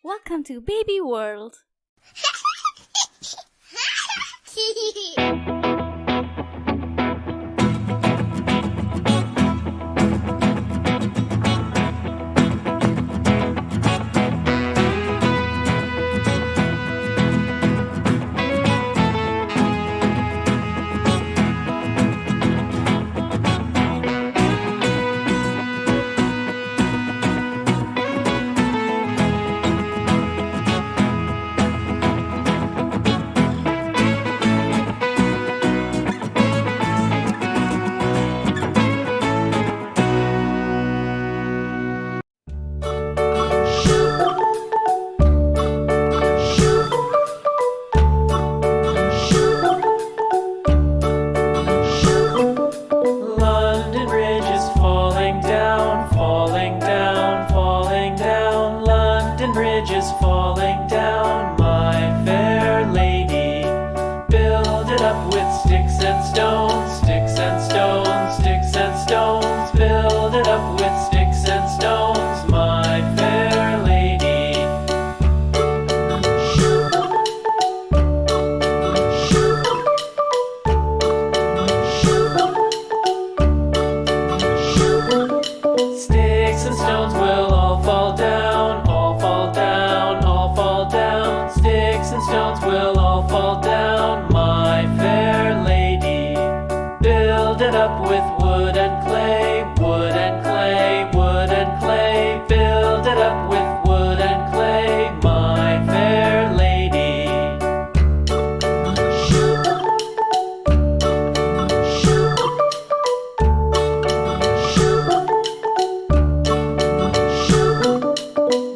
Welcome to Baby World. London Bridge is falling down, falling down, falling down. London Bridge is falling down, my fair lady. Build it up with sticks and stones, sticks and stones, sticks and stones. Build it up with sticks and stones, my fair lady. Sticks and stones will all fall down, all fall down, all fall down. Sticks and stones will all fall down, my fair lady. Build it up with wood and clay, wood and clay, wood and clay. Build it up with wood and clay, my fair lady.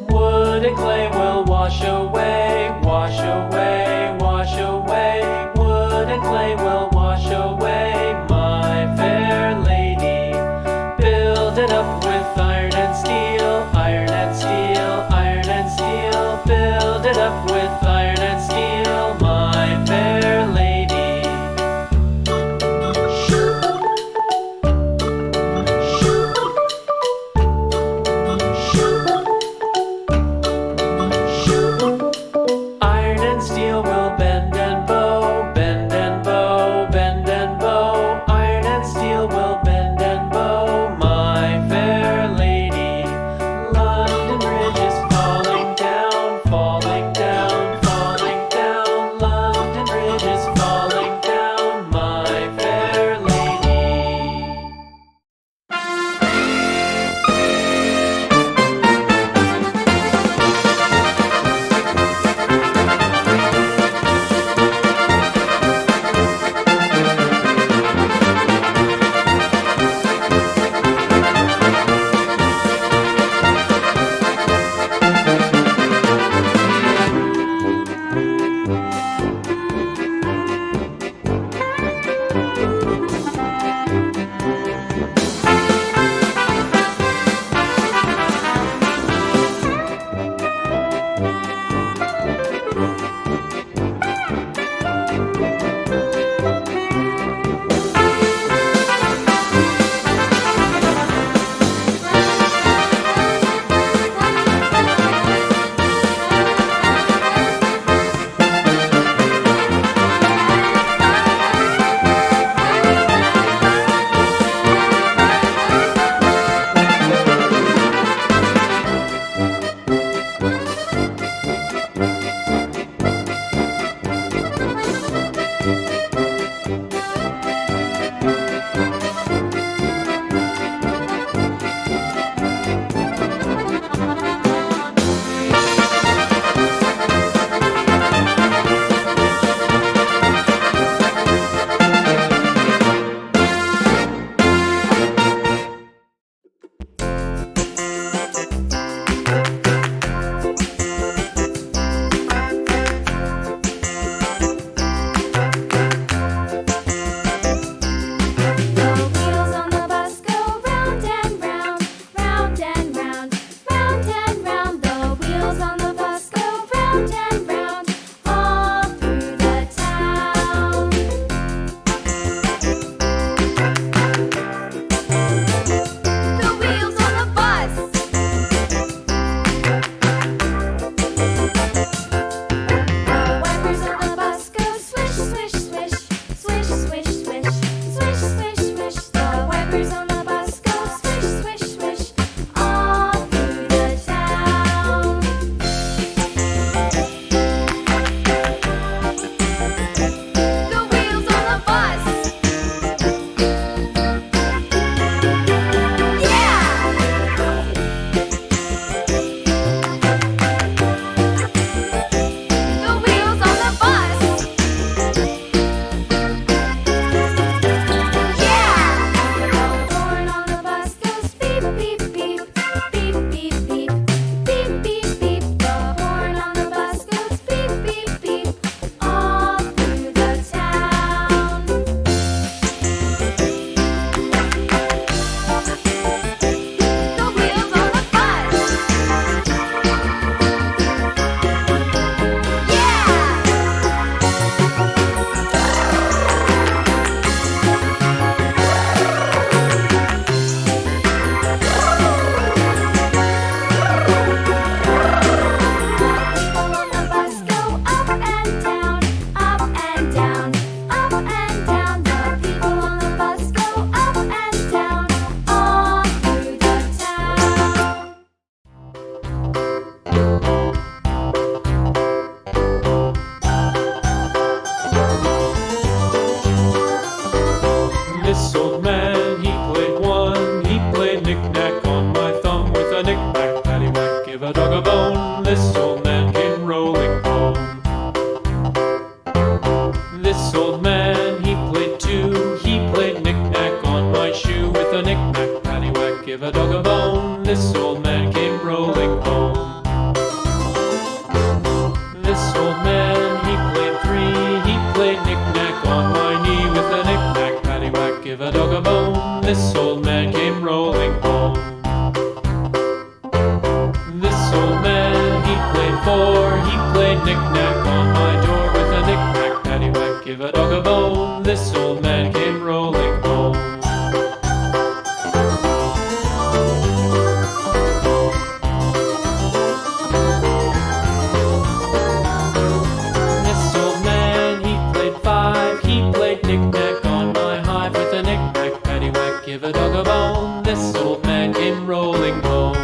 Wood and clay will wash away, wash away, wash away. Wood and clay will wash away, my fair lady. Build it up with iron and steel, iron and steel, iron and steel. Build it up with iron and steel, my fair lady. 4, he played knick-knack on my door with a knick-knack, paddywhack, give a dog a bone. This old man came rolling home. This old man, he played 5, he played knick-knack on my hive with a knick-knack, paddywhack, give a dog a bone. This old man came rolling home.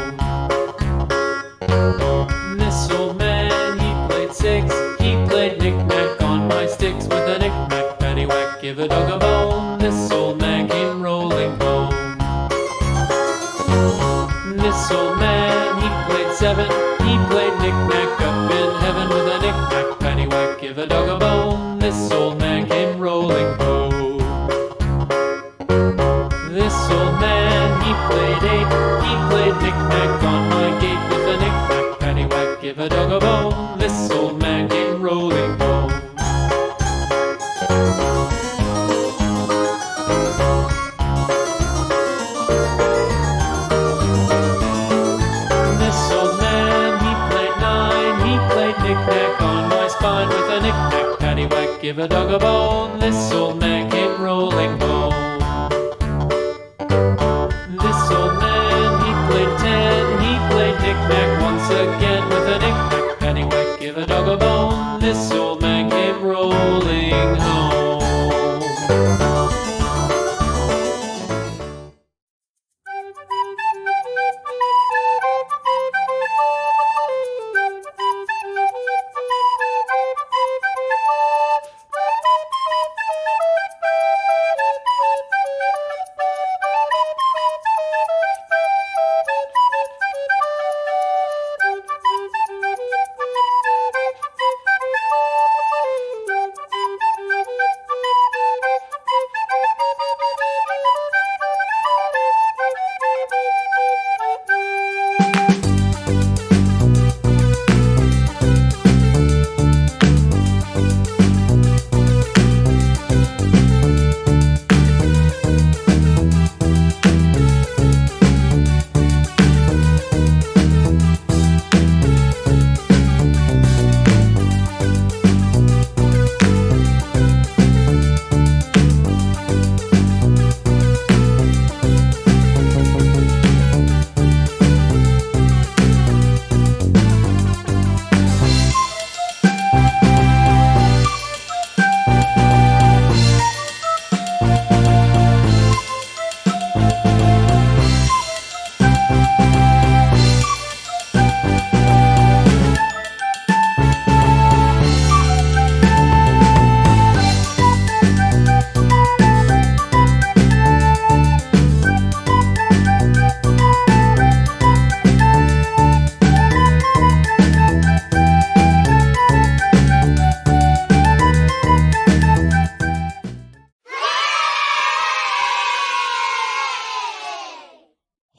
This old man, he played 6, he played knick-knack on my sticks with a knick-knack, paddywhack, give a dog a bone. This old man came rolling home. This old man, he played 7, he played knick-knack up in heaven with a knick-knack, paddywhack, give a dog a bone. This old man came rolling home. This old man, he played 8, he played knick-knack on my gate with a knick-knack, paddywhack, give a dog a bone. This old man came rolling home. This old man, he played 9, he played knick-knack on my spine with a knick-knack, paddywhack, give a dog a bone. This old man came rolling home. This old man, he played 10, he played knick-knack once again with a knick-knack, paddywhack, give a dog a bone. This old man came rolling home.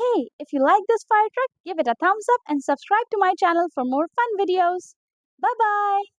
Hey, if you like this fire truck, give it a thumbs up and subscribe to my channel for more fun videos. Bye bye.